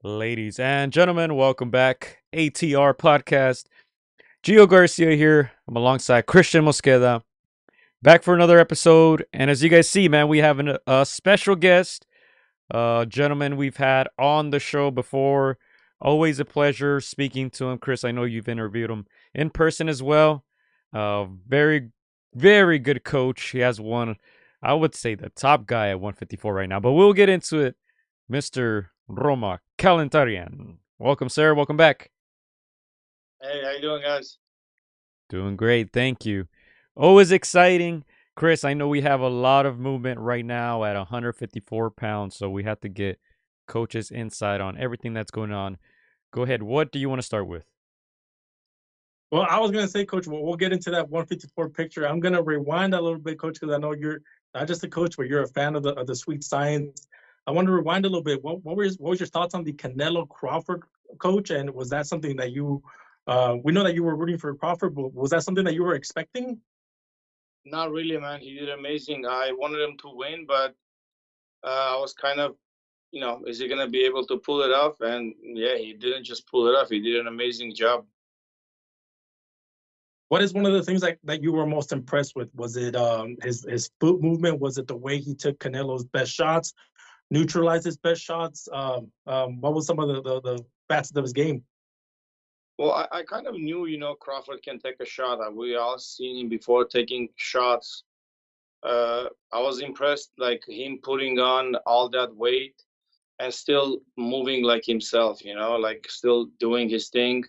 Ladies and gentlemen, welcome back. ATR podcast. Gio Garcia here. I'm alongside Christian Mosqueda. Back for another episode. And as you guys see, man, we have a special guest, gentleman we've had on the show before. Always a pleasure speaking to him. Chris, I know you've interviewed him in person as well. Very, very good coach. He has one, I would say, the top guy at 154 right now. But we'll get into it. Mr. Roma Kalantaryan. Welcome, sir. Welcome back. Hey, how you doing, guys? Doing great. Thank you. Always exciting. Chris, I know we have a lot of movement right now at 154 pounds, so we have to get coaches' insight on everything that's going on. Go ahead. What do you want to start with? Well, I was gonna say, Coach, we'll get into that 154 picture. I'm gonna rewind a little bit, Coach, because I know you're not just a coach, but you're a fan of the sweet science. I want to rewind a little bit. What was your thoughts on the Canelo Crawford, Coach? And was that something that you we know that you were rooting for Crawford, but was that something that you were expecting? Not really, man. He did amazing. I wanted him to win, but I was kind of, is he gonna be able to pull it off? And yeah, he didn't just pull it off. He did an amazing job. What is one of the things that you were most impressed with? Was it his foot movement? Was it the way he took Canelo's best shots, neutralized his best shots? What was some of the facets of his game? Well, I kind of knew, Crawford can take a shot. We all seen him before taking shots. I was impressed, like him putting on all that weight and still moving like himself, like still doing his thing,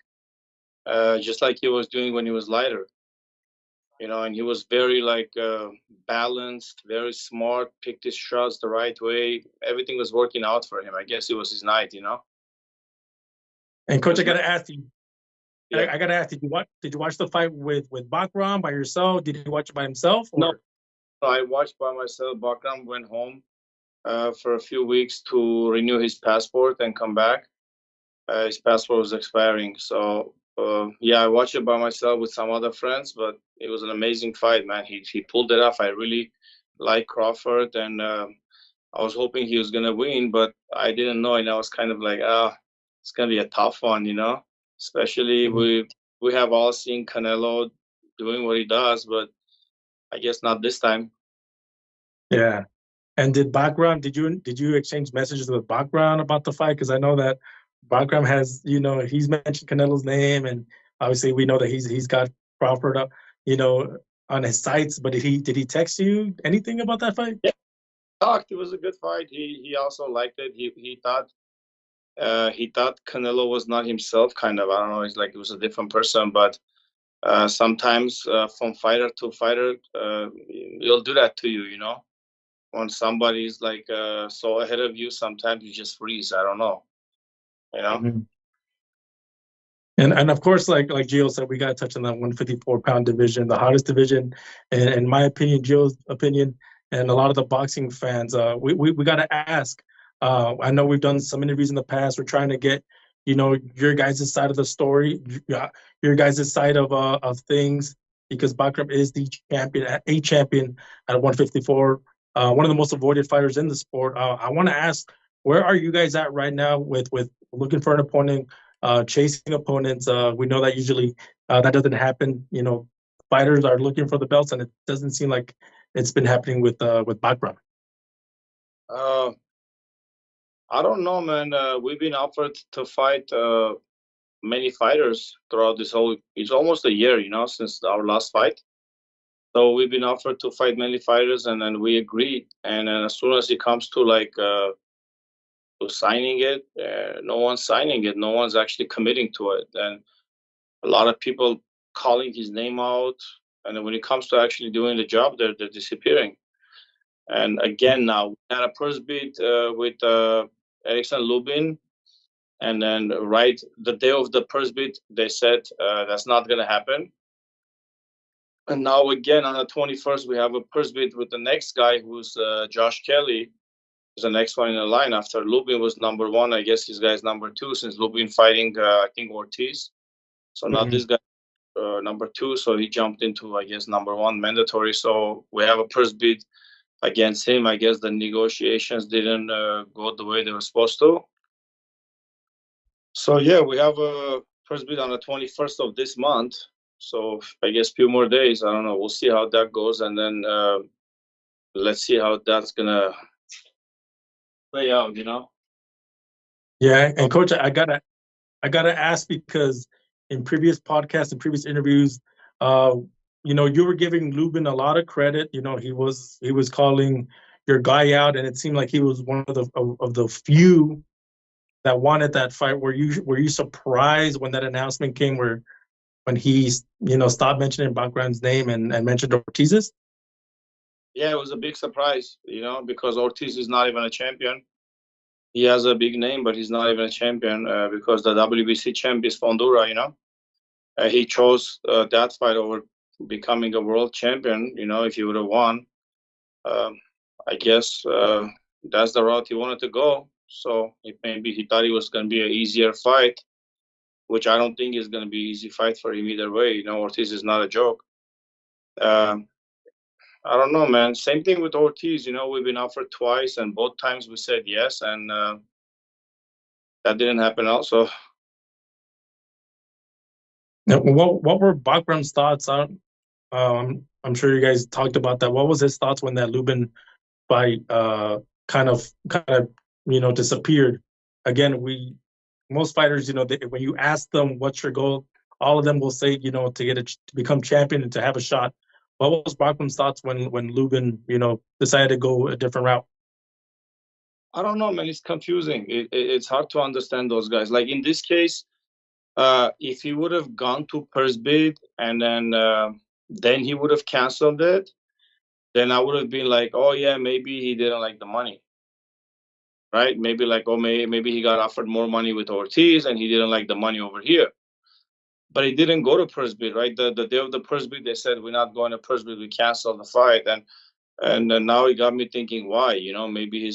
just like he was doing when he was lighter. And he was very like balanced, very smart, picked his shots the right way. Everything was working out for him. I guess it was his night. And It coach, I was got not, to ask you. yeah. I got to ask. Did you watch the fight with Bakram by yourself? Did you watch it by himself No, or? I watched by myself. Bakram went home for a few weeks to renew his passport and come back. His passport was expiring, so yeah, I watched it by myself with some other friends. But it was an amazing fight, man. He pulled it off. I really like Crawford, and I was hoping he was gonna win, but I didn't know, and I was kind of like, it's gonna be a tough one. Especially Mhm. we have all seen Canelo doing what he does, but I guess not this time. Yeah. And did you exchange messages with Bakram about the fight? Because I know that Bakram has, he's mentioned Canelo's name, and obviously we know that he's got Crawford up, you know, on his sights. But did he text you anything about that fight? Yeah, talked. It was a good fight. He also liked it. He thought Canelo was not himself. Kind of, I don't know. It's like it was a different person, but sometimes from fighter to fighter, it'll do that to you. When somebody's like so ahead of you, sometimes you just freeze. I don't know. You know. Mhm. And of course, like Gio said, we got to touch on that 154-pound division, the hottest division, and in my opinion, Gio's opinion, and a lot of the boxing fans. We got to ask. I know we've done some interviews in the past. We're trying to get, your guys' side of the story, your guys' side of things, because Bakram is the champion, a champion at 154, one of the most avoided fighters in the sport. I want to ask, where are you guys at right now with looking for an opponent? Chasing opponents. We know that usually that doesn't happen. Fighters are looking for the belts, and it doesn't seem like it's been happening with Bakram. Uh, I don't know, man. We've been offered to fight many fighters throughout this whole. It's almost a year, since our last fight. So we've been offered to fight many fighters, and then we agreed. And then as soon as it comes to like to signing it, no one's signing it. No one's actually committing to it. And a lot of people calling his name out. And then when it comes to actually doing the job, they're disappearing. And again, now we had a purse bid with Erickson Lubin. And then right the day of the purse bid, they said that's not going to happen. And now again on the 21st, we have a purse bid with the next guy who's Josh Kelly, who's the next one in the line after Lubin was number one. I guess this guy's number two since Lubin fighting, I think, Ortiz. So now Mhm. this guy number two. So he jumped into, I guess, number one mandatory. So we have a purse bid against him. I guess the negotiations didn't go the way they were supposed to. So yeah, we have a first bid on the 21st of this month. So I guess a few more days. I don't know. We'll see how that goes, and then let's see how that's gonna play out. Yeah, and coach, I gotta ask because in previous podcasts and previous interviews, uh, you were giving Lubin a lot of credit. He was calling your guy out, and it seemed like he was one of the few that wanted that fight. Were you surprised when that announcement came, where when he stopped mentioning Bakram's name and mentioned Ortiz's? Yeah, it was a big surprise. Because Ortiz is not even a champion. He has a big name, but he's not even a champion because the WBC champ is Fondura. He chose that fight over becoming a world champion. If he would have won, um, I guess that's the route he wanted to go. So maybe he thought it was going to be an easier fight, which I don't think is going to be an easy fight for him either way. Ortiz is not a joke. Um, I don't know, man. Same thing with Ortiz. We've been offered twice, and both times we said yes, and that didn't happen also. Now, what were Bakram's thoughts on? I'm sure you guys talked about that. What was his thoughts when that Lubin fight kind of disappeared? Again, most fighters, when you ask them what's your goal, all of them will say, to become champion and to have a shot. What was Bakram's thoughts when Lubin, decided to go a different route? I don't know, man. It's confusing. It's hard to understand those guys. Like in this case, if he would have gone to purse bid and then he would have canceled it, then I would have been like, oh yeah, maybe he didn't like the money, right? Maybe like, oh, maybe he got offered more money with Ortiz and he didn't like the money over here. But he didn't go to purse bid, right? The day of the purse bid, they said we're not going to purse bid. We canceled the fight, and now it got me thinking, why? Maybe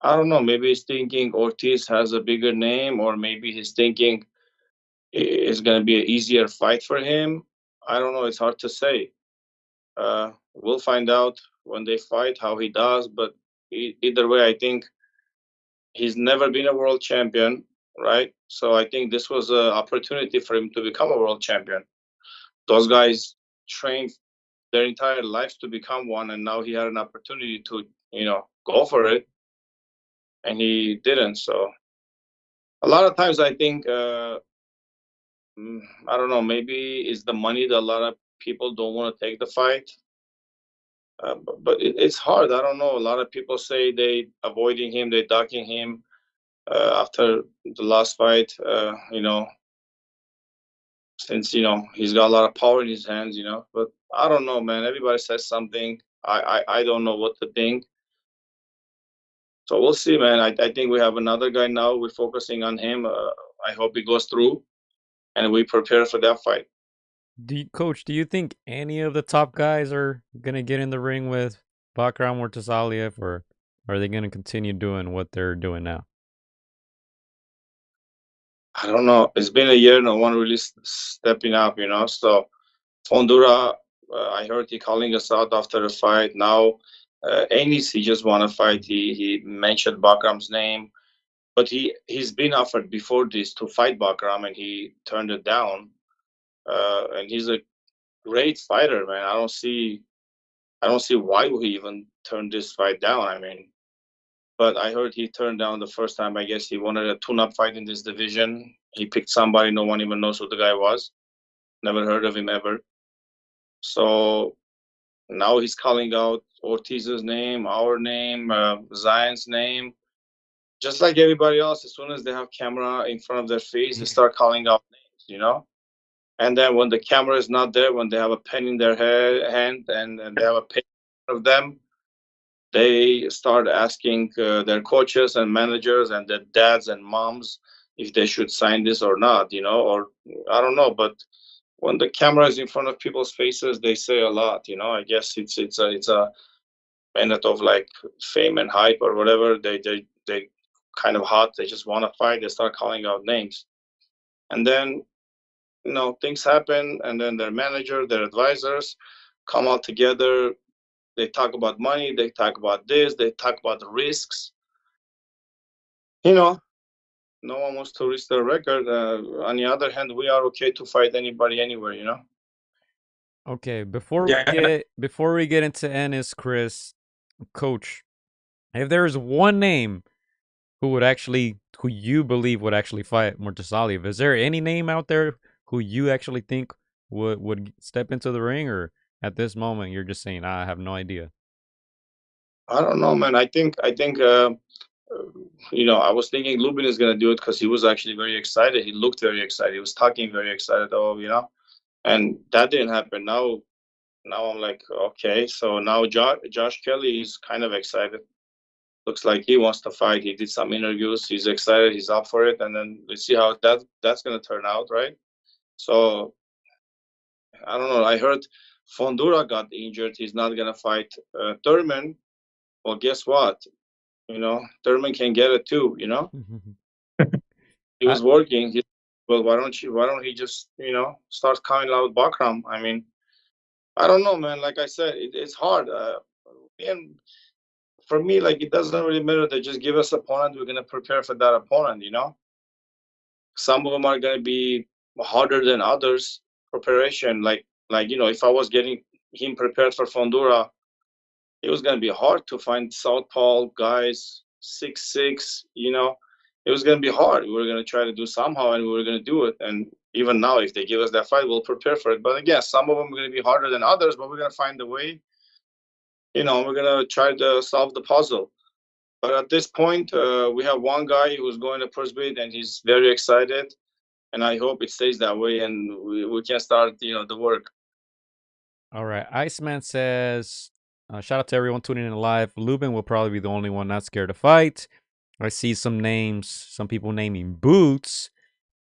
I don't know. Maybe he's thinking Ortiz has a bigger name, or maybe he's thinking it's going to be an easier fight for him. I don't know. It's hard to say. We'll find out when they fight how he does. But either way, I think he's never been a world champion, right? So I think this was an opportunity for him to become a world champion. Those guys trained their entire lives to become one, and now he had an opportunity to, go for it, and he didn't. So a lot of times I think, I don't know, maybe it's the money that a lot of people don't want to take the fight. But it's hard. I don't know. A lot of people say they avoiding him, they ducking him after the last fight. Since he's got a lot of power in his hands. But I don't know, man. Everybody says something. I don't know what to think. So we'll see, man. I think we have another guy now. We're focusing on him. I hope he goes through, and we prepare for that fight. Coach, do you think any of the top guys are gonna get in the ring with Bakram or Tasaliev, or are they gonna continue doing what they're doing now? I don't know. It's been a year. No one really stepping up. So Fondura, I heard he calling us out after the fight. Now, Anis, he just want to fight. He mentioned Bakram's name, but he's been offered before this to fight Bakram, and he turned it down. And he's a great fighter, man. I don't see why he even turned this fight down. I mean, but I heard he turned down the first time. I guess he wanted a tune-up fight in this division. He picked somebody no one even knows who the guy was. Never heard of him ever. So now he's calling out Ortiz's name, our name, Zion's name. Just like everybody else, as soon as they have camera in front of their face, they start calling out names. And then when the camera is not there, when they have a pen in their hand and they have a pen in front of them, they start asking their coaches and managers and their dads and moms if they should sign this or not, or I don't know. But when the camera is in front of people's faces, they say a lot. I guess it's a minute of like fame and hype or whatever. They kind of hot. They just want to fight. They start calling out names, and then things happen, and then their manager, their advisors come all together. They talk about money. They talk about this. They talk about the risks. You know, No one wants to risk their record. On the other hand, we are okay to fight anybody anywhere, you know. Okay, before Yeah, we get into Ennis, Chris, Coach, if there is one name who you believe would actually fight Murtasaliev, is there any name out there who you actually think would step into the ring, or at this moment you're just saying I have no idea? I don't know, man. I was thinking Lubin is gonna do it because he was actually very excited. He looked very excited. He was talking very excited. Oh, and that didn't happen. Now I'm like, okay. So now Josh Kelly is kind of excited. Looks like he wants to fight. He did some interviews. He's excited. He's up for it. And then let's see how that's gonna turn out, right? So I don't know. I heard Fondura got injured. He's not gonna fight Thurman. Well, guess what? Thurman can get it too. He I, was working. Well, why don't he just start coming out with Bakram? I mean, I don't know, man. Like I said, it's hard. And for me, like it doesn't really matter. They just give us opponent. We're gonna prepare for that opponent. Some of them are gonna be harder than others. Preparation, if I was getting him prepared for Fondura, it was gonna be hard to find southpaw guys 6'6". It was gonna be hard. We were gonna try to do somehow, and we were gonna do it. And even now, if they give us that fight, we'll prepare for it. But again, some of them are gonna be harder than others, but we're gonna find a way. We're gonna try to solve the puzzle. But at this point, we have one guy who's going to Pursuit, and he's very excited. And I hope it stays that way, and we can start, the work. all right, Iceman says, shout out to everyone tuning in live. Lubin will probably be the only one not scared to fight. I see some names, some people naming Boots.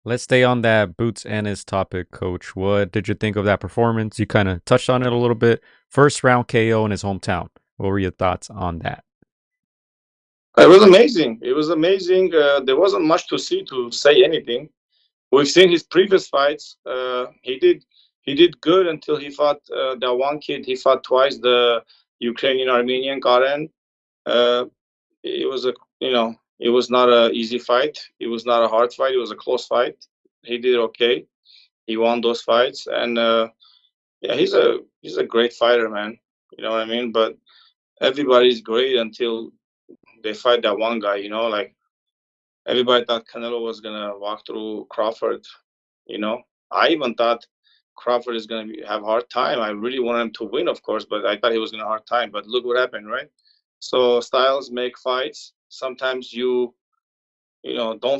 Let's stay on that Boots Ennis topic, Coach. What did you think of that performance? You kind of touched on it a little bit. First round KO in his hometown. What were your thoughts on that? It was amazing. It was amazing. There wasn't much to see to say anything. We've seen his previous fights. He did good until he fought that one kid. He fought twice, the Ukrainian Armenian Karen. Uh, it was it was not an easy fight. It was not a hard fight. It was a close fight. He did okay. He won those fights, and yeah, he's a great fighter, man. You know what I mean? But everybody's great until they fight that one guy. Like everybody thought Canelo was gonna walk through Crawford. I even thought Crawford is gonna have a hard time. I really wanted him to win, of course, but I thought he was gonna have a hard time. But look what happened, right? So styles make fights. Sometimes don't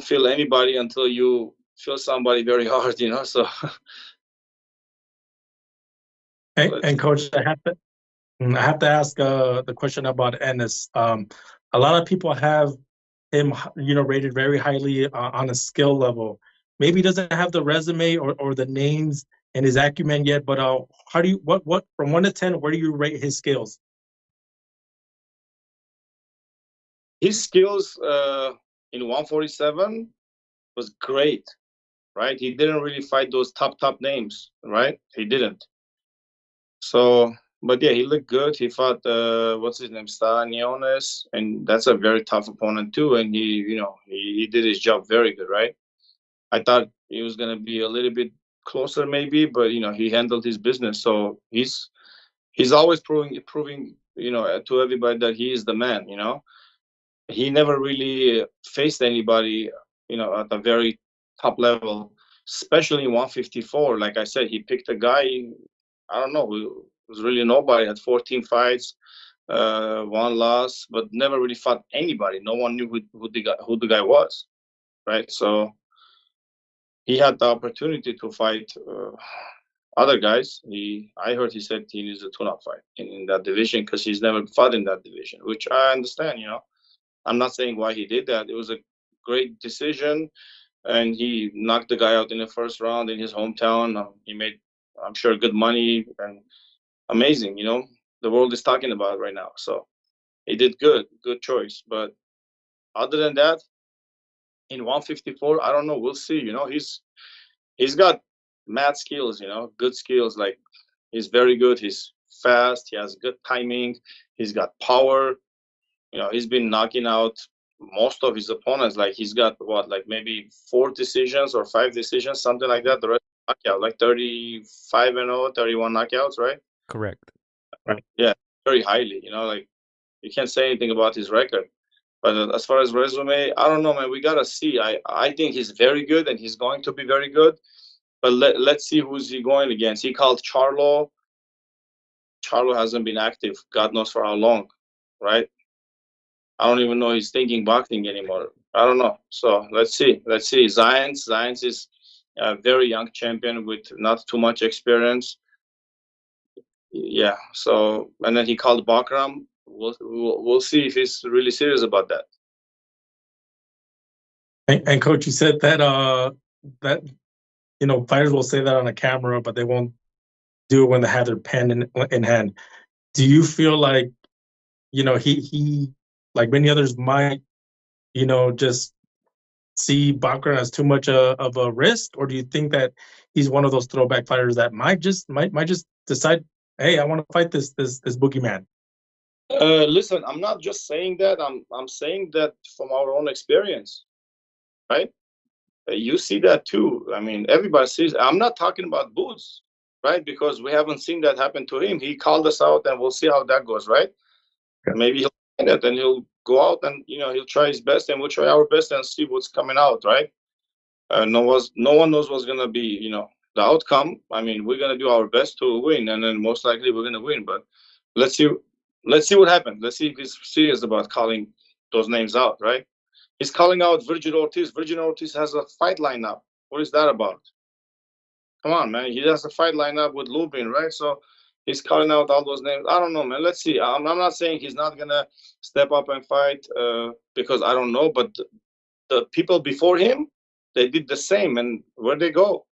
feel anybody until you feel somebody very hard. So. and Coach, I have to ask the question about Ennis. A lot of people have him, rated very highly on a skill level. Maybe he doesn't have the resume or the names and his acumen yet, but how do you what from 1 to 10? Where do you rate his skills? His skills in 147 was great, right? He didn't really fight those top names, right? He didn't. So, but yeah, he looked good. He fought what's his name, Stanionis, and that's a very tough opponent too. And he did his job very good, right? I thought he was gonna be a little bit closer, maybe, but he handled his business. So he's always proving to everybody that he is the man. He never really faced anybody, at a very top level, especially in 154. Like I said, he picked a guy, I don't know, who was really nobody, had 14 fights, one loss, but never really fought anybody. No one knew who the guy was, right? So he had the opportunity to fight other guys. I heard he said he needs a tune-up fight in that division because he's never fought in that division, which I understand. I'm not saying why he did that. It was a great decision, and he knocked the guy out in the first round in his hometown. He made, I'm sure, good money and amazing. The world is talking about it right now. So he did good choice. But other than that, in 154, I don't know. We'll see. He's got mad skills. Good skills. Like he's very good. He's fast. He has good timing. He's got power. He's been knocking out most of his opponents. Like he's got what, like maybe 4 decisions or 5 decisions, something like that. The rest knockout, like 35-0, 31 knockouts, right? Correct. Right. Yeah, very highly. Like you can't say anything about his record. But as far as resume, I don't know, man. We gotta see. I think he's very good, and he's going to be very good. But let's see who's he going against. He called Charlo. Charlo hasn't been active, God knows for how long, right? I don't even know he's thinking boxing anymore. I don't know. So let's see. Zayens is a very young champion with not too much experience. Yeah. So, and then he called Bakram. We'll see if he's really serious about that. And coach, you said that that fighters will say that on a camera, but they won't do it when they have their pen in hand. Do you feel like he like many others might just see Bakram as too much of a risk, or do you think that he's one of those throwback fighters that might just decide, hey, I want to fight this boogeyman? Listen, I'm not just saying that. I'm saying that from our own experience, right? You see that too. I mean, everybody sees. I'm not talking about Boots, right? Because we haven't seen that happen to him. He called us out, and we'll see how that goes, right? Yeah. Maybe he'll find it, and he'll go out, and he'll try his best, and we'll try our best and see what's coming out, right? No one knows what's gonna be, the outcome. I mean, we're gonna do our best to win, and then most likely we're gonna win. But let's see what happens. Let's see if he's serious about calling those names out, right? He's calling out Virgil Ortiz. Virgil Ortiz has a fight lineup. What is that about? Come on, man. He has a fight lineup with Lubin, right? So he's calling out all those names. I don't know, man. Let's see. I'm not saying he's not gonna step up and fight because I don't know, but the people before him, they did the same, and where'd they go?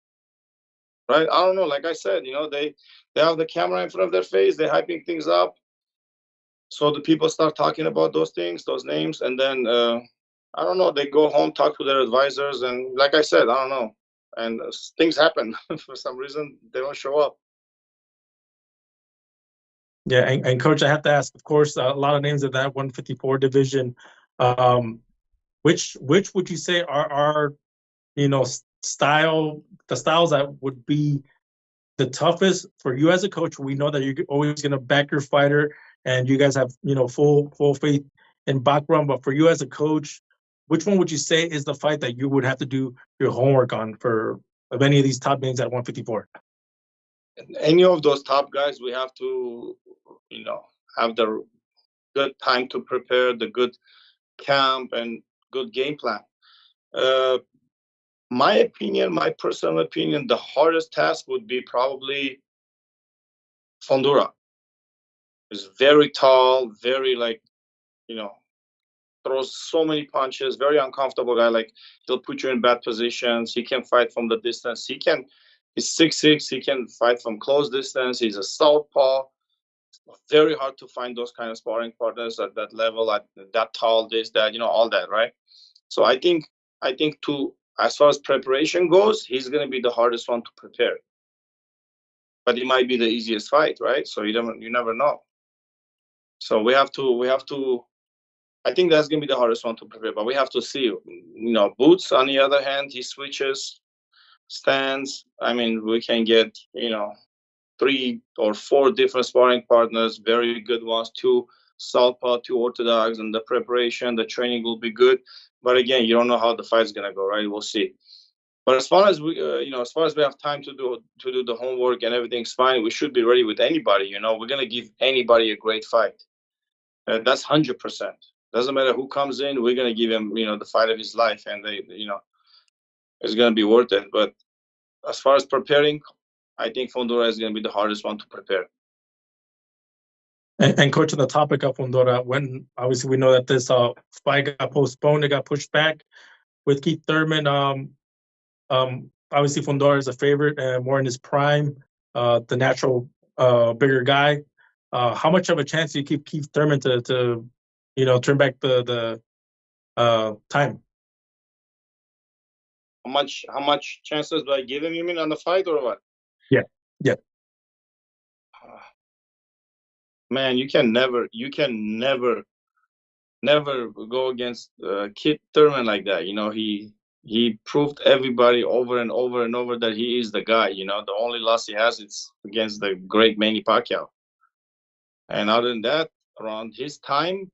Right? I don't know. Like I said, they have the camera in front of their face, they're hyping things up. So the people start talking about those things, those names, and then I don't know, they go home, talk to their advisors, and like I said, I don't know. And things happen. For some reason, they don't show up. Yeah, and coach, I have to ask, of course, a lot of names of that 154 division. Which would you say are the styles that would be the toughest for you as a coach? We know that you're always going to back your fighter, and you guys have full faith in Bakram. But for you as a coach, which one would you say is the fight that you would have to do your homework on of any of these top names at 154? Any of those top guys, we have to, have the good time to prepare, the good camp, and good game plan. My personal opinion, the hardest task would be probably Fondura. He's very tall, very throws so many punches, very uncomfortable guy. Like he'll put you in bad positions. He can fight from the distance. He's 6'6". He can fight from close distance. He's a southpaw. Very hard to find those kind of sparring partners at that level, at that tall, this, that, all that, right? So I think as far as preparation goes, he's going to be the hardest one to prepare. But it might be the easiest fight, right? So you never know. So we have to. I think that's going to be the hardest one to prepare. But we have to see. Boots, on the other hand, he switches, stands. I mean, we can get 3 or 4 different sparring partners, very good ones, 2 southpaw, 2 orthodox, and the preparation, the training will be good. But again, you don't know how the fight's gonna go, right? We'll see. But as far as we have time to do the homework and everything's fine, we should be ready with anybody. We're gonna give anybody a great fight. That's 100%. Doesn't matter who comes in, we're gonna give him, the fight of his life, and it's gonna be worth it. But as far as preparing, I think Fondura is gonna be the hardest one to prepare. And coach, on the topic of Fondura, when obviously we know that this fight got postponed, it got pushed back with Keith Thurman. Obviously Fondura is a favorite, more in his prime, the natural bigger guy. How much of a chance do you keep Keith Thurman to turn back the time? How much chances do I give him, you mean, on the fight, or what? Yeah. Man, you can never never go against Kit Thurman like that. You know, he proved everybody over and over and over that he is the guy. You know, the only loss he has is against the great Manny Pacquiao. And other than that, around his time,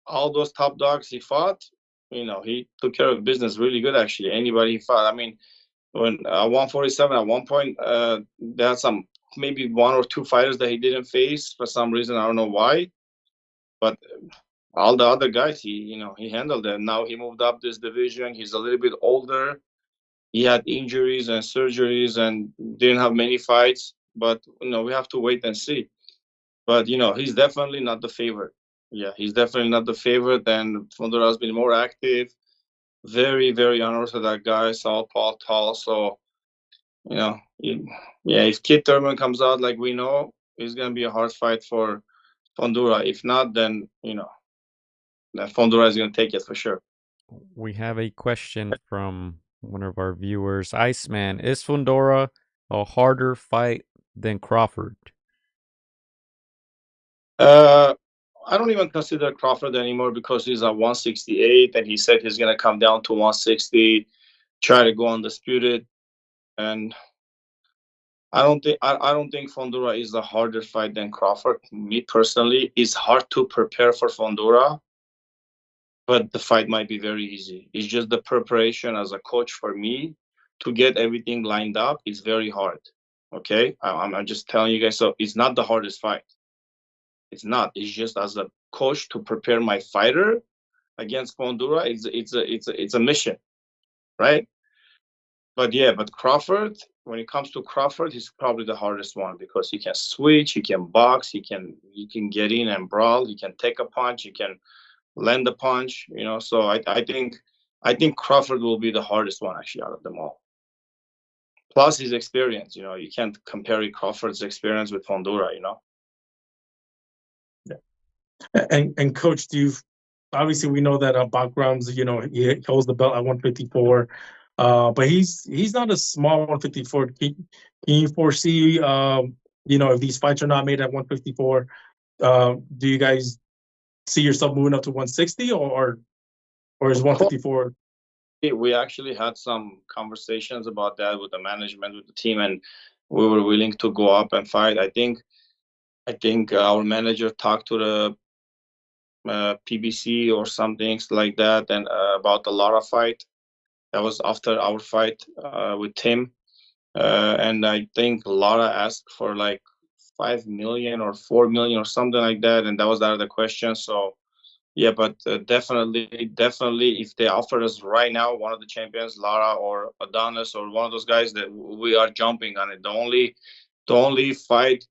all those top dogs he fought, you know, he took care of business really good. Actually, anybody he fought. I mean, when 147 at one point, there had some maybe one or two fighters that he didn't face for some reason. I don't know why, but all the other guys, he handled it. Now he moved up this division. He's a little bit older. He had injuries and surgeries and didn't have many fights. But we have to wait and see. But he's definitely not the favorite. Yeah, he's definitely not the favorite. And Fondora has been more active. Very, very unorthodox guy, southpaw, tall. So if Kid Thurman comes out like we know, it's gonna be a hard fight for Fondora. If not, then Fondora is gonna take it for sure. We have a question from one of our viewers. Iceman, is Fundora a harder fight than Crawford? I don't even consider Crawford anymore because he's at 168 and he said he's gonna come down to 160, try to go undisputed. And I don't think Fondora is a harder fight than Crawford. Me personally, it's hard to prepare for Fondora, but the fight might be very easy. It's just the preparation as a coach for me to get everything lined up is very hard. Okay, I'm just telling you guys. So it's not the hardest fight. It's not. It's just as a coach to prepare my fighter against Fondura. It's a mission, right? But Crawford, when it comes to Crawford, he's probably the hardest one because he can switch, he can box, he can get in and brawl, he can take a punch, he can land a punch. So I think Crawford will be the hardest one actually out of them all. Plus his experience. You can't compare Crawford's experience with Fondura. And coach, obviously we know that Bakram's, he holds the belt at 154, but he's not a small 154. Can you foresee, if these fights are not made at 154, do you guys see yourself moving up to 160 or is 154? We actually had some conversations about that with the management, with the team, and we were willing to go up and fight. I think our manager talked to the PBC or something like that, and about the Lara fight. That was after our fight with Tim, and I think Lara asked for like 5 million or 4 million or something like that, and that was out of the question. So yeah, but definitely, if they offer us right now one of the champions, Lara or Adonis or one of those guys, that we are jumping on it. The only fight,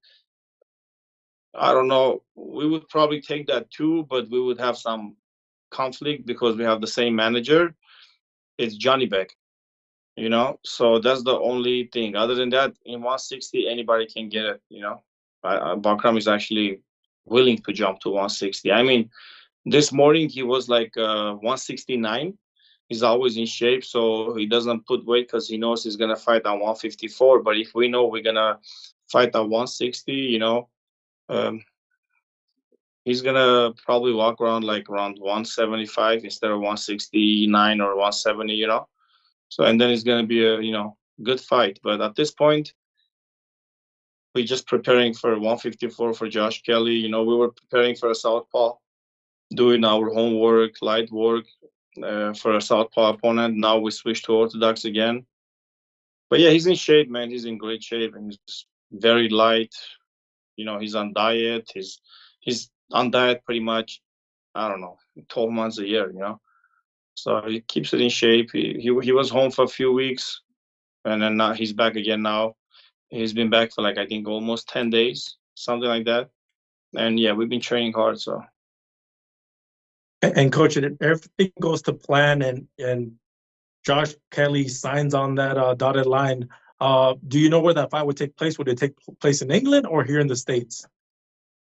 I don't know, we would probably take that too, but we would have some conflict because we have the same manager. It's Johnny Beck, So that's the only thing. Other than that, in 160, anybody can get it. Bakram is actually willing to jump to 160. I mean, this morning he was like 169. He's always in shape, so he doesn't put weight because he knows he's gonna fight on 154. But if we know we're gonna fight at 160, um, he's gonna probably walk around like around 175 instead of 169 or 170. So and then it's gonna be a good fight. But at this point, we're just preparing for 154 for Josh Kelly. We were preparing for a southpaw, doing our homework, light work for a southpaw opponent. Now we switch to orthodox again. But yeah, he's in shape, man. He's in great shape, and he's very light. He's on diet. He's on diet pretty much, I don't know, 12 months a year. So he keeps it in shape. He was home for a few weeks, and then now he's back again. Now he's been back for like I think almost 10 days, something like that. And yeah, we've been training hard. So. And coach, if everything goes to plan and Josh Kelly signs on that dotted line, do you know where that fight would take place? Would it take place in England or here in the States?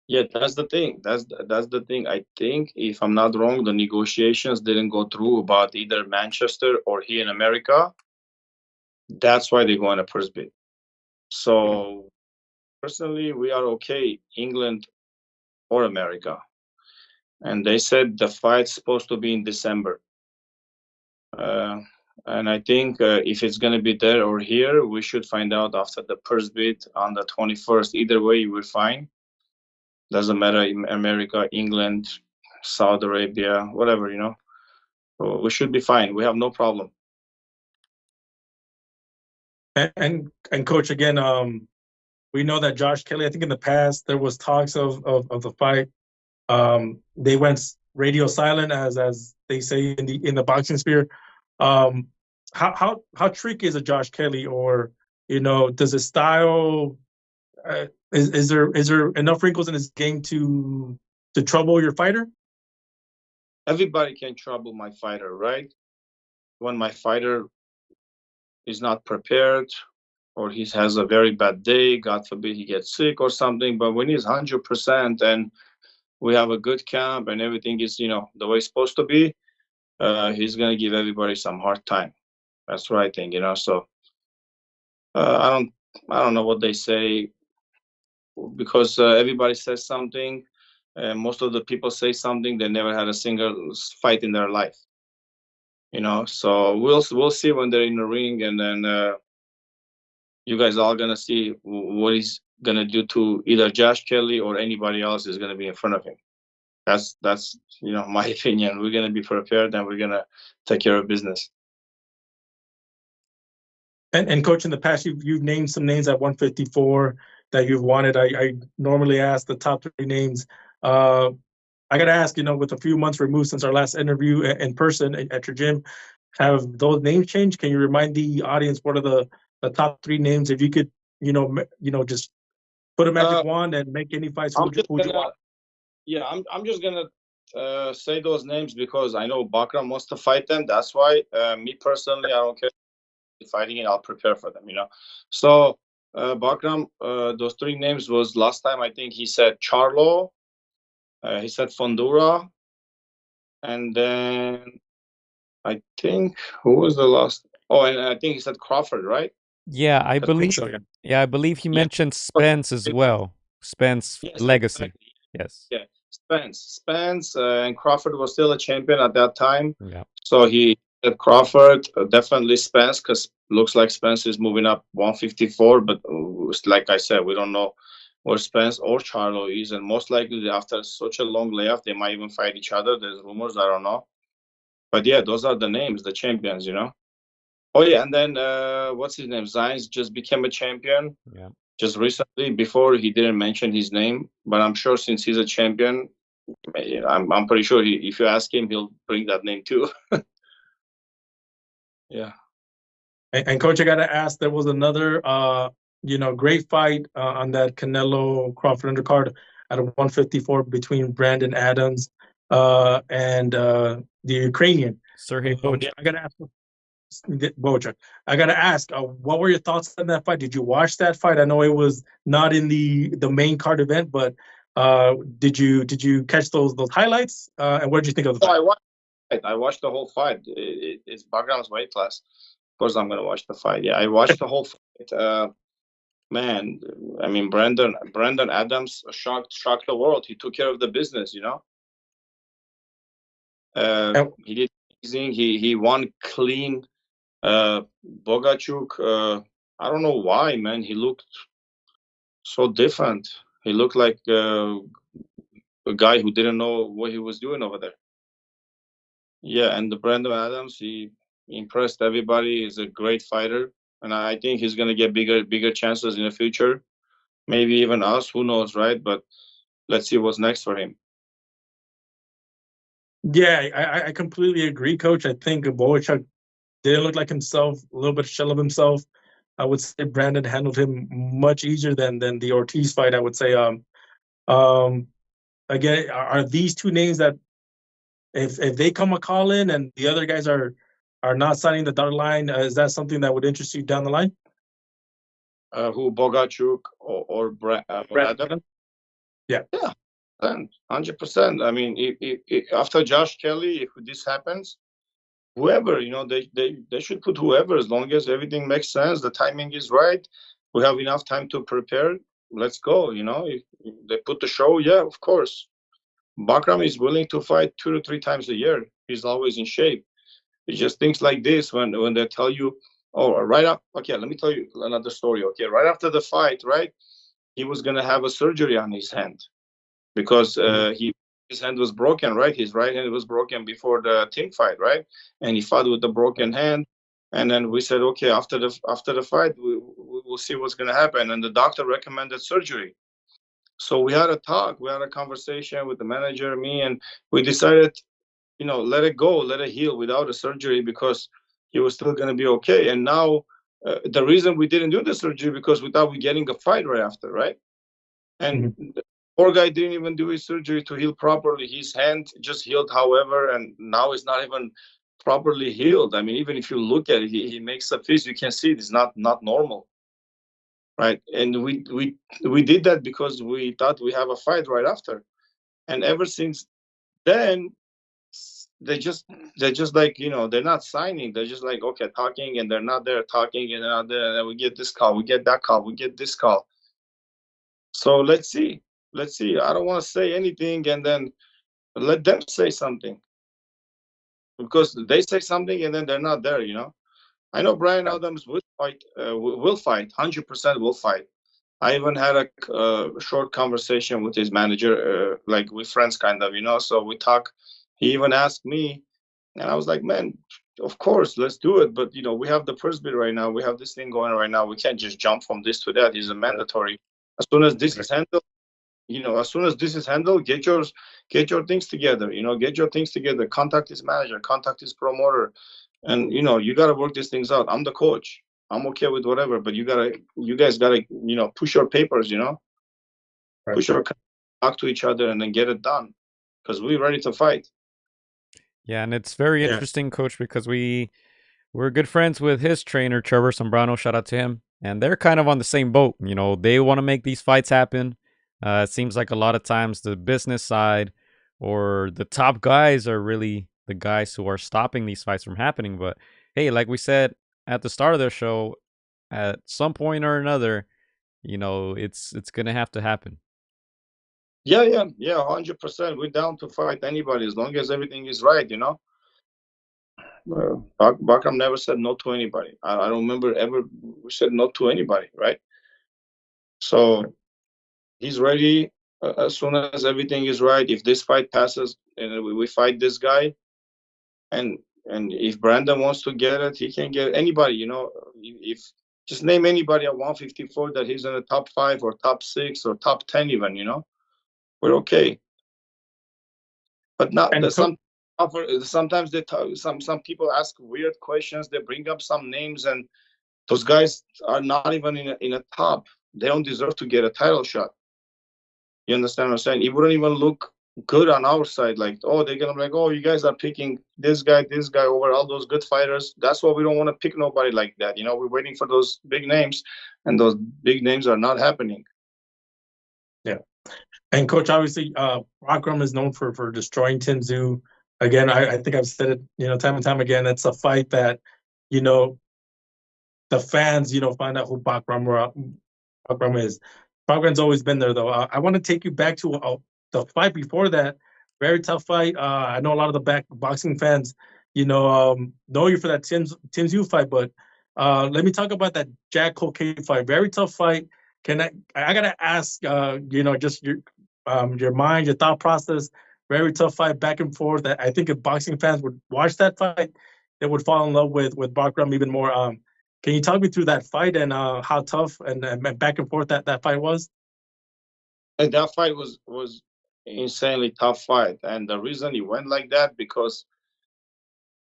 Yeah, that's the thing. That's the thing. I think, if I'm not wrong, the negotiations didn't go through about either Manchester or here in America. That's why they go on a first bid. So personally, we are okay, England or America. and they said the fight's supposed to be in December. And I think if it's going to be there or here, we should find out after the purse bid on the 21st. Either way, we're fine. Doesn't matter in America, England, Saudi Arabia, whatever, you know. So we should be fine. We have no problem. And coach, again, we know that Josh Kelly, I think in the past there was talks of the fight. They went radio silent, as they say in the boxing sphere. How tricky is a Josh Kelly, or does his style is there enough wrinkles in his game to trouble your fighter? Everybody can trouble my fighter, right? When my fighter is not prepared, or he has a very bad day, God forbid he gets sick or something. But when he's 100% and we have a good camp and everything is, the way it's supposed to be, he's going to give everybody some hard time. That's what I think, So I don't know what they say, because everybody says something. Most of the people say something. They never had a single fight in their life, So we'll see when they're in the ring, and then you guys are all gonna see what he's gonna do to either Josh Kelly or anybody else is gonna be in front of him. That's my opinion. We're gonna be prepared and we're gonna take care of business. And coach, in the past, you've named some names at 154 that you've wanted. I normally ask the top 3 names. I got to ask, with a few months removed since our last interview in person at your gym, have those names changed? Can you remind the audience what are the top 3 names? If you could, just put a magic wand and make any fights, who would you want? Yeah, I'm just gonna say those names because I know Bakram wants to fight them. That's why. Me personally, I don't care fighting it. I'll prepare for them. So Bakram, those 3 names was last time. I think he said Charlo, he said Fondura, and then I think who was the last? Oh, and I think he said Crawford, right? Yeah, I believe. So, yeah, I believe he mentioned Spence as well. Spence Legacy. Exactly. Yes. Yeah, Spence, and Crawford was still a champion at that time. Yeah. So he said Crawford, definitely Spence, because looks like Spence is moving up 154. But like I said, we don't know where Spence or Charlo is, and most likely after such a long layoff, they might even fight each other. There's rumors, I don't know. But yeah, those are the names, the champions, Oh yeah, and then what's his name? Zines just became a champion. Yeah. Just recently. Before he didn't mention his name, but I'm sure since he's a champion, I'm pretty sure if you ask him, he'll bring that name too. Yeah. And coach, I got to ask, there was another, great fight on that Canelo Crawford undercard at a 154 between Brandon Adams and the Ukrainian. Sergey Bochuk. I got to ask. Bochuk. I got to ask, what were your thoughts on that fight? Did you watch that fight? I know it was not in the main card event, but did you catch those highlights? And what did you think of the fight? I watched the whole fight. It's Bagram's weight class. Of course, I'm gonna watch the fight. Yeah, I watched the whole fight. Man, I mean, Brandon Adams shocked the world. He took care of the business. He did amazing. He won clean. Bogachuk, I don't know why, man. He looked so different. He looked like a guy who didn't know what he was doing over there. Yeah, and the Brandon Adams, he impressed everybody. He's a great fighter, and I think he's gonna get bigger chances in the future. Maybe even us, who knows, right? But let's see what's next for him. Yeah, I completely agree, Coach. I think Bochuk didn't look like himself, a little bit shell of himself. I would say Brandon handled him much easier than the Ortiz fight. I would say. Again, are these 2 names that if they come a call in and the other guys are not signing the dotted line, is that something that would interest you down the line? Who, Bogachuk or Brandon? Yeah. 100%. I mean, if after Josh Kelly, if this happens, whoever, they should put whoever, as long as everything makes sense, the timing is right, we have enough time to prepare. Let's go. If they put the show, yeah, of course. Bakram is willing to fight 2 to 3 times a year. He's always in shape. It's just things like this when they tell you, oh, right up. Okay, let me tell you another story. Okay, right after the fight, right, he was gonna have a surgery on his hand because his hand was broken, right? His right hand was broken before the team fight, right? And he fought with the broken hand. And then we said, okay, after the fight, we'll see what's gonna happen. And the doctor recommended surgery. So we had a talk, we had a conversation with the manager, me, and we decided, let it go, let it heal without a surgery because he was still going to be okay. And now the reason we didn't do the surgery because we thought we getting a fight right after, right? And the poor guy didn't even do his surgery to heal properly. His hand just healed, however, and now it's not even properly healed. I mean, even if you look at it, he makes a fist. You can see it's not normal, right? And we did that because we thought we have a fight right after. And ever since then, they just like, they're not signing. They're just like, okay, talking, and they're not there, talking, and they're not there. And then we get this call, we get that call, we get this call. So let's see. I don't want to say anything, and then let them say something, because they say something and then they're not there. I know Brian Adams will fight. Will fight 100%. Will fight. I even had a short conversation with his manager, like we're friends, kind of, So we talk. He even asked me, and I was like, man, of course, let's do it. But we have the first bid right now. We have this thing going right now. We can't just jump from this to that. It's a mandatory. As soon as this is handled, get your things together. Get your things together. Contact his manager. Contact his promoter, and you got to work these things out. I'm the coach. I'm okay with whatever, but you guys gotta, push your papers. Push your talk to each other, and then get it done, because we're ready to fight. Yeah, and it's very interesting, Coach, because we're good friends with his trainer, Trevor Sombrano. Shout out to him. And they're kind of on the same boat. They want to make these fights happen. It seems like a lot of times the business side or the top guys are really the guys who are stopping these fights from happening. But hey, like we said at the start of the show, at some point or another, it's gonna have to happen. Yeah, 100%. We're down to fight anybody as long as everything is right. Bakram never said no to anybody. I don't remember ever we said no to anybody, right? So he's ready as soon as everything is right. If this fight passes and we fight this guy, and if Brandon wants to get it, he can get anybody. If just name anybody at 154 that he's in the top 5 or top 6 or top 10 even. We're okay. But not sometimes they some people ask weird questions. They bring up some names, and those guys are not even in a top. They don't deserve to get a title shot. You understand what I'm saying? It wouldn't even look good on our side. Like, oh, they're gonna be like, oh, you guys are picking this guy over all those good fighters. That's why we don't want to pick nobody like that. We're waiting for those big names, and those big names are not happening. Yeah. And Coach, obviously, Akram is known for destroying Tim Tszyu. Again, I think I've said it, time and time again. It's a fight that, the fans, find out who Bakram is. Bakram's always been there, though. I want to take you back to the fight before that. Very tough fight. I know a lot of the boxing fans, know you for that Tim Tszyu fight, but let me talk about that Jack Colcade fight. Very tough fight. I gotta ask, just your mind, your thought process. Very tough fight, back and forth. I think if boxing fans would watch that fight, they would fall in love with Bakram even more. Can you talk me through that fight and how tough and back and forth that fight was? And that fight was insanely tough fight, and the reason it went like that because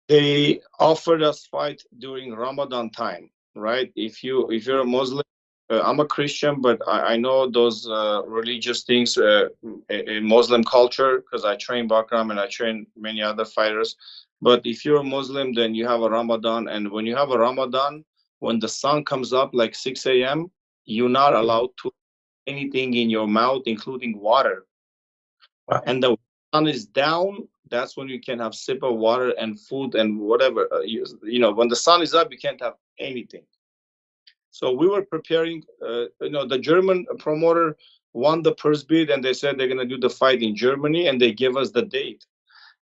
they offered us fight during Ramadan time, right? If you're a Muslim, I'm a Christian, but I know those religious things in Muslim culture because I train Bakram and I train many other fighters. But if you're a Muslim, then you have a Ramadan, and when you have a Ramadan, when the sun comes up like 6 a.m., you're not allowed to anything in your mouth, including water. Wow. And the sun is down, that's when you can have sip of water and food and whatever. When the sun is up, you can't have anything. So we were preparing. The German promoter won the purse bid, and they said they're gonna do the fight in Germany, and they gave us the date.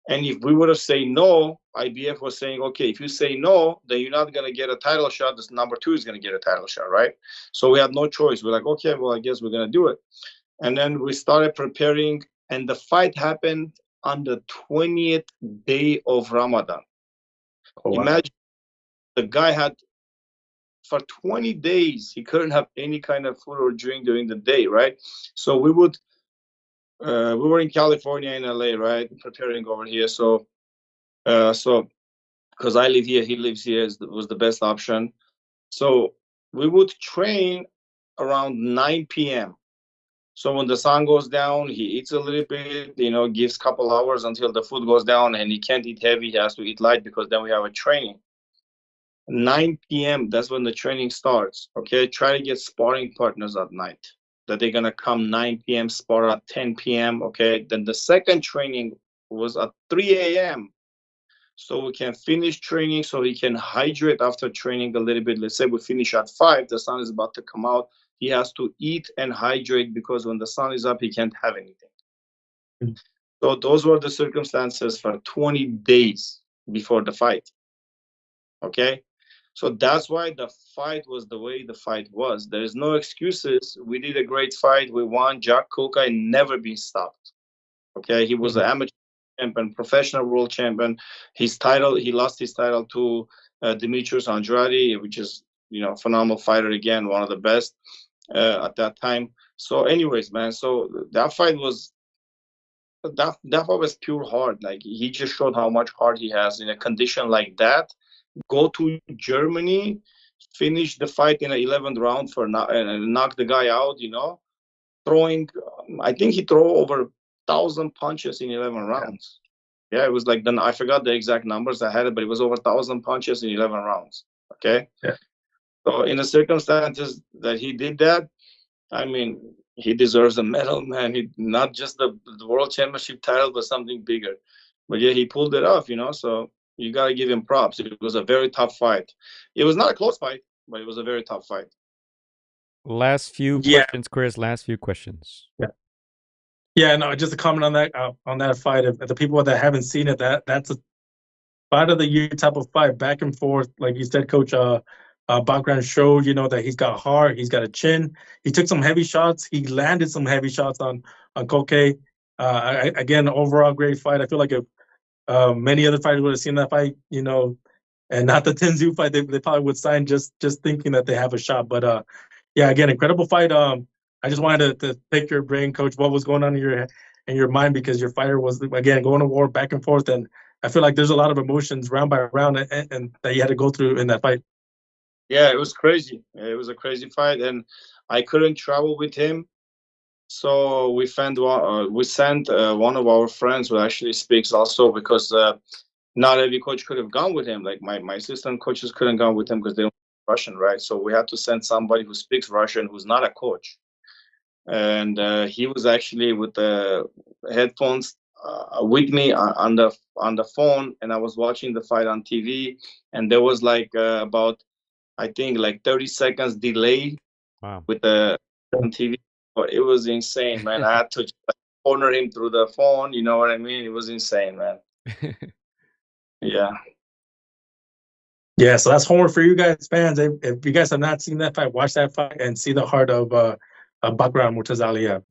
And if we would have said no, IBF was saying, okay, if you say no, then you're not gonna get a title shot. This number 2 is gonna get a title shot, right? So we had no choice. We're like, okay, well, I guess we're gonna do it. And then we started preparing, and the fight happened on the 20th day of Ramadan. Oh, wow. Imagine the guy had, for 20 days, he couldn't have any kind of food or drink during the day, right? So we were in California, in LA, right, preparing over here. So because I live here, he lives here, was the best option. So we would train around 9 p.m. So when the sun goes down, he eats a little bit, gives a couple hours until the food goes down, and he can't eat heavy. He has to eat light because then we have a training. 9 p.m., that's when the training starts. Okay, try to get sparring partners at night that they're gonna come 9 p.m., spar at 10 p.m. Okay, then the second training was at 3 a.m. So we can finish training, so he can hydrate after training a little bit. Let's say we finish at 5, the sun is about to come out. He has to eat and hydrate because when the sun is up, he can't have anything. Mm. So those were the circumstances for 20 days before the fight. Okay. So that's why the fight was the way the fight was. There is no excuses. We did a great fight. We won. Jack Kulkai never been stopped. Okay. He was an amateur champion, professional world champion. He lost his title to Demetrius Andrade, which is, phenomenal fighter again, one of the best at that time. So anyways, man, so that fight was pure heart. Like, he just showed how much heart he has in a condition like that. Go to Germany, finish the fight in the 11th round and knock the guy out, throwing, I think he threw over 1,000 punches in 11 rounds. Yeah, it was like, then I forgot the exact numbers I had it, but it was over 1,000 punches in 11 rounds. Okay. Yeah. So in the circumstances that he did that, I mean, he deserves a medal, man. Not just the world championship title, but something bigger. But yeah, he pulled it off, so you got to give him props. It was a very tough fight. It was not a close fight, but it was a very tough fight. Last few questions, Chris. Last few questions. Yeah, no, just to comment on that fight. If the people that haven't seen it, that's a fight of the year type of fight, back and forth. Like you said, Coach, Bogdan showed, that he's got heart, he's got a chin. He took some heavy shots. He landed some heavy shots on Koke. Again, overall great fight. I feel like if many other fighters would have seen that fight, and not the Tenzu fight, they probably would sign just thinking that they have a shot. But yeah, again, incredible fight. I just wanted to pick your brain, Coach, what was going on in your mind, because your fighter was, again, going to war back and forth, and I feel like there's a lot of emotions round by round and that you had to go through in that fight. Yeah, it was crazy. It was a crazy fight, and I couldn't travel with him. So we sent one of our friends who actually speaks also, because not every coach could have gone with him. Like my assistant coaches couldn't go with him because they don't speak Russian, right? So we had to send somebody who speaks Russian, who's not a coach. And he was actually with the headphones with me on the phone, and I was watching the fight on TV, and there was like about, I think, like 30 seconds delay. Wow. With the on TV. But it was insane, man. I had to just corner him through the phone. You know what I mean? It was insane, man. Yeah. Yeah, so that's homework for you guys, fans. If you guys have not seen that fight, watch that fight and see the heart of Bakram Murtazali.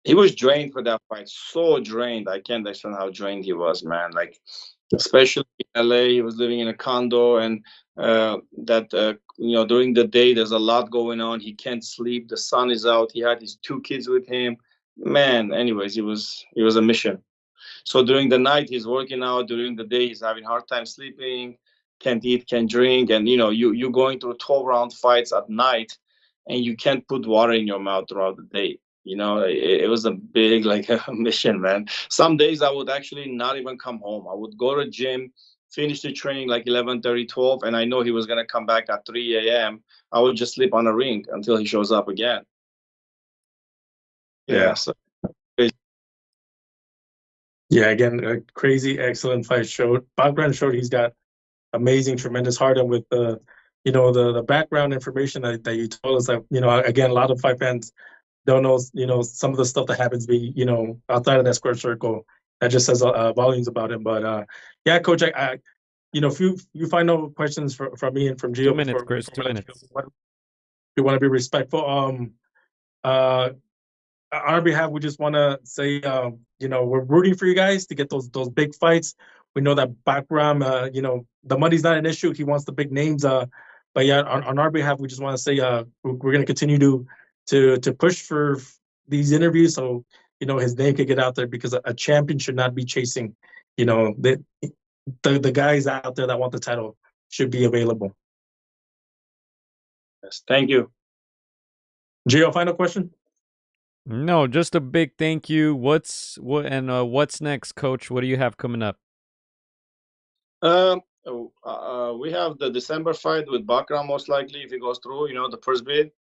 He was drained for that fight. So drained. I can't understand how drained he was, man. Like, especially in LA, he was living in a condo, and during the day there's a lot going on. He can't sleep. The sun is out. He had his 2 kids with him. Man, anyways, it was a mission. So during the night he's working out. During the day he's having hard time sleeping. Can't eat, can't drink, and you're going through 12-round fights at night, and you can't put water in your mouth throughout the day. It was a big mission, man. Some days I would actually not even come home. I would go to the gym, finish the training like 11:30, 12, and I know he was going to come back at 3 a.m. I would just sleep on a ring until he shows up again. Yeah. So. Yeah, again, a crazy, excellent fight. Bogdan showed he's got amazing, tremendous heart, and with the background information that you told us, that again, a lot of fight fans don't know, some of the stuff that happens outside of that square circle. That just says volumes about him. But yeah, Coach, if you find no questions from me and from Gio 2 minutes, before Chris. we 2 let you minutes. go, we want to be respectful. Uh, on our behalf, we just want to say, we're rooting for you guys to get those big fights. We know that background, the money's not an issue. He wants the big names. But yeah, on our behalf, we just want to say, we're going to continue to push for these interviews so his name could get out there, because a champion should not be chasing, the guys out there that want the title should be available. Yes, thank you. Gio, final question? No, just a big thank you. What's next, Coach? What do you have coming up? We have the December fight with Bakram, most likely, if he goes through, the first bid.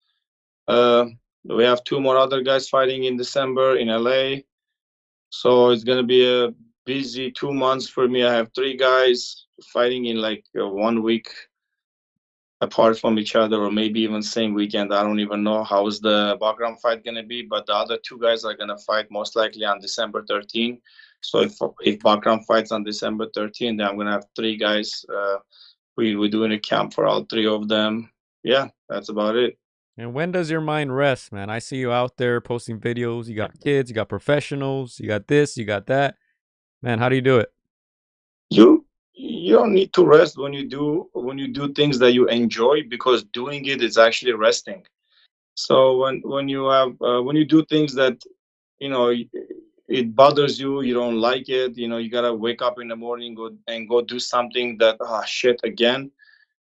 We have 2 more other guys fighting in December in LA. So it's going to be a busy 2 months for me. I have 3 guys fighting in like 1 week apart from each other, or maybe even same weekend. I don't even know how's the Bakram fight going to be, but the other 2 guys are going to fight most likely on December 13. So if Bakram fights on December 13, then I'm going to have 3 guys. We're doing a camp for all 3 of them. Yeah, that's about it. And when does your mind rest, man? I see you out there posting videos. You got kids, you got professionals, you got this, you got that. Man, how do you do it? You don't need to rest when you do things that you enjoy, because doing it is actually resting. So when you do things that it bothers you, you don't like it, you gotta wake up in the morning, go do something that shit again.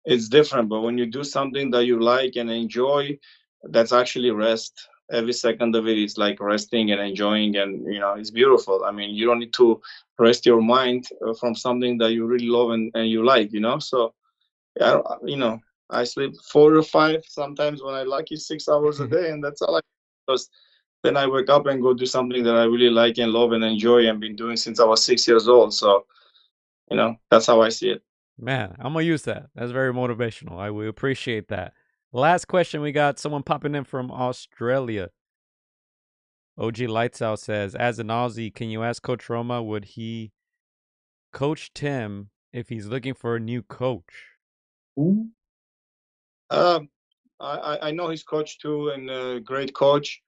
It's different. But when you do something that you like and enjoy, that's actually rest. Every second of it is like resting and enjoying, and it's beautiful. I mean, you don't need to rest your mind from something that you really love and you like. So yeah, I sleep 4 or 5, sometimes when I lucky 6 hours a day, and that's all because then I wake up and go do something that I really like and love and enjoy, and been doing since I was 6 years old. So that's how I see it. Man, I'm gonna use that. That's very motivational. I will appreciate that. Last question, we got someone popping in from Australia. OG Lights Out says, as an Aussie, can you ask Coach Roma, would he coach Tim if he's looking for a new coach? I know his coach too, and a great coach.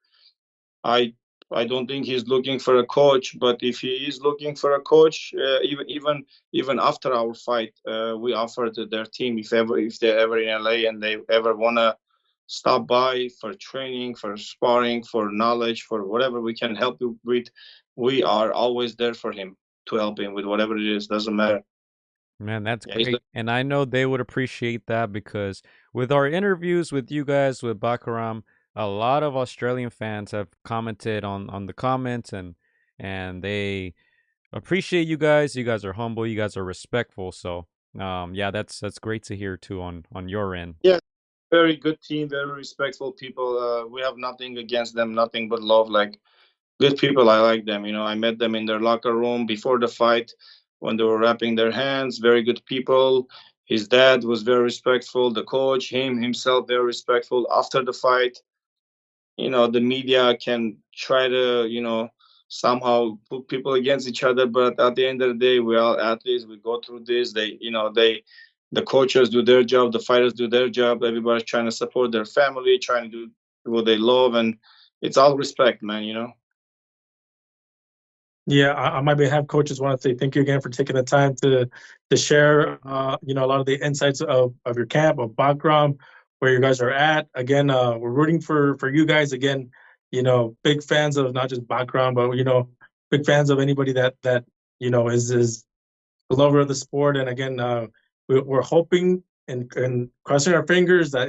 I don't think he's looking for a coach, but if he is looking for a coach, even after our fight, we offered their team, if they're ever in LA and they ever wanna stop by for training, for sparring, for knowledge, for whatever we can help you with, we are always there for him to help him with whatever it is. Doesn't matter. Man, that's Yeah, great. And I know they would appreciate that, because with our interviews with you guys, with Bakaram, a lot of Australian fans have commented on the comments, and they appreciate you guys. You guys are humble, you guys are respectful. So yeah, that's great to hear too on your end. Yeah, very good team, very respectful people. We have nothing against them, nothing but love. Like, good people. I like them. I met them in their locker room before the fight when they were wrapping their hands. Very good people. His dad was very respectful. The coach, himself, very respectful. After the fight, the media can try to, somehow put people against each other. But at the end of the day, we are athletes. We go through this. The coaches do their job. The fighters do their job. Everybody's trying to support their family, trying to do what they love. And it's all respect, man. Yeah, on my behalf, coaches, want to say thank you again for taking the time to share, a lot of the insights of your camp, of background, where you guys are at. Again, we're rooting for you guys. Again, big fans of not just background, but big fans of anybody that is a lover of the sport. And again, we're hoping and crossing our fingers that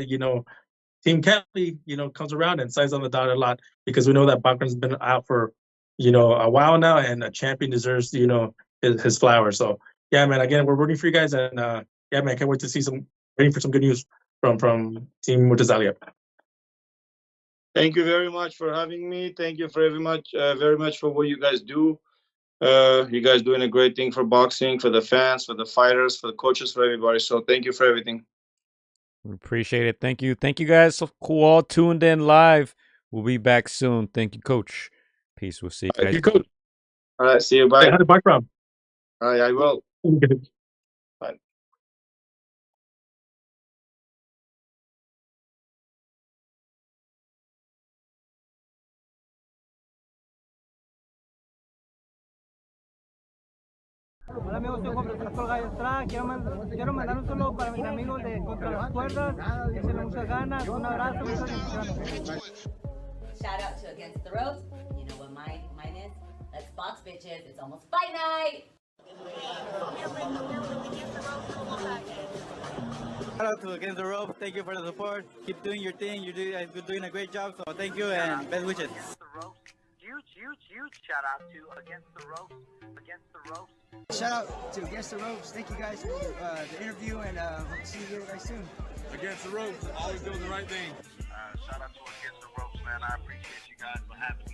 Team Kelly, comes around and signs on the dotted lot, because we know that Bachman's been out for, a while now, and a champion deserves, his flowers. So yeah, man, again, we're rooting for you guys, and yeah, man, can't wait to see waiting for some good news from Team Mutazalia. Thank you very much for having me. Thank you very much for what you guys do. You guys doing a great thing for boxing, for the fans, for the fighters, for the coaches, for everybody. So thank you for everything. Appreciate it. Thank you. Thank you guys who all tuned in live. We'll be back soon. Thank you, Coach. Peace. We'll see you Thank guys. you, Coach. All right, see you. Say Bye. hi to background. All right, I will. Okay. Bye. Hola amigos, soy Juan Francisco Gallo Estrada. Quiero mandar un saludo para mis amigos de Contra las Cuerdas. Échenle muchas ganas. Un abrazo, muchas bendiciones. Shout out to Against the Ropes. You know what mine is? Let's box, bitches. It's almost fight night. Shout out to Against the Ropes. Thank you for the support. Keep doing your thing. You're doing a great job. So thank you and best wishes. Huge shout out to Against the Ropes. Against the Ropes. Shout out to Against the Ropes. Thank you guys for the interview and hope to see you guys soon. Against the Ropes, always doing the right thing. Shout out to Against the Ropes, man. I appreciate you guys for having me.